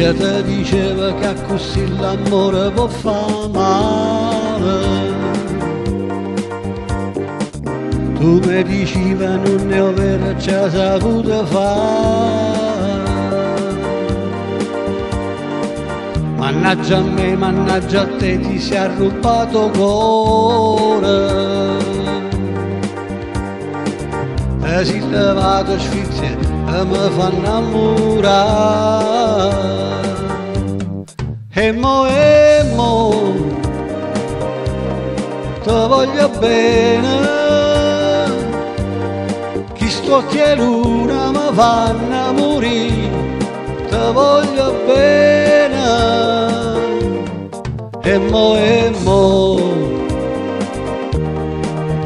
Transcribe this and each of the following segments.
Io ti dicevo che così l'amore può fare male. Tu mi dicevi non è vero, ci ha saputo fare. Mannaggia a me, mannaggia a te, ti sei rubato cuore. Ti sei levato sfizie e mi fa innamorare. E mo, ti voglio bene. Chi sto a luna mi fa innamorare. Ti voglio bene. E mo,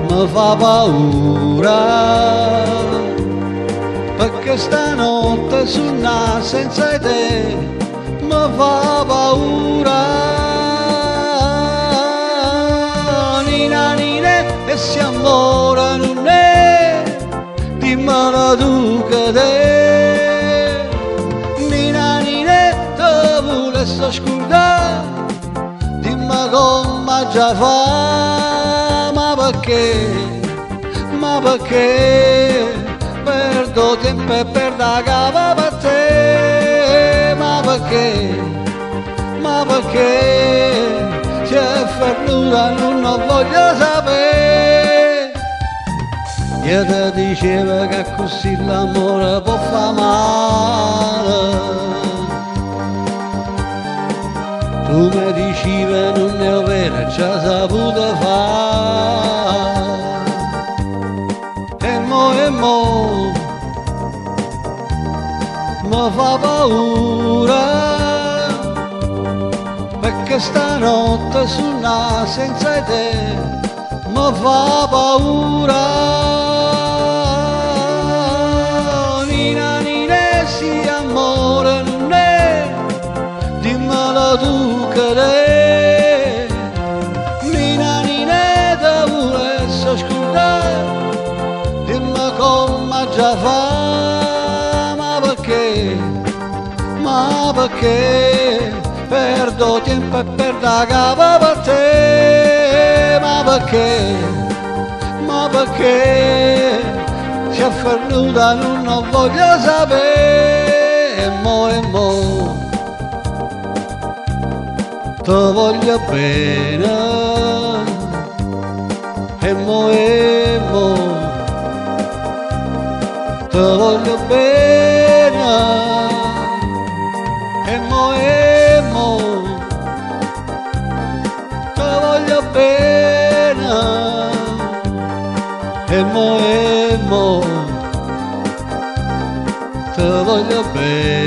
mi fa paura, perché stanotte sonna senza te mi fa paura. Nina, nina, e se amore non è, dimmelo tu che te. Nina, nina, te volessi scordare, dimmi come già fa. Ma perché perdo tempo e perdo cava per te? Ma perché si è perduta non voglio sapere. Io ti dicevo che così l'amore può fare male. Tu mi dicevi non è vero, ci ha saputo fare. E mo, mi fa paura, perché stanotte sonna senza te mi fa paura. Nina, nina, sì amore non è, dimmelo tu che te. Nina, nina, te volessi scordare, dimmi come già fa. Ma perché perdo tempo e perdo cava per te? Ma perché si è perduta non voglio sapere. E mo, ti voglio bene. E mo, ti voglio bene. E mo, ti voglio bene. E mo, ti voglio bene.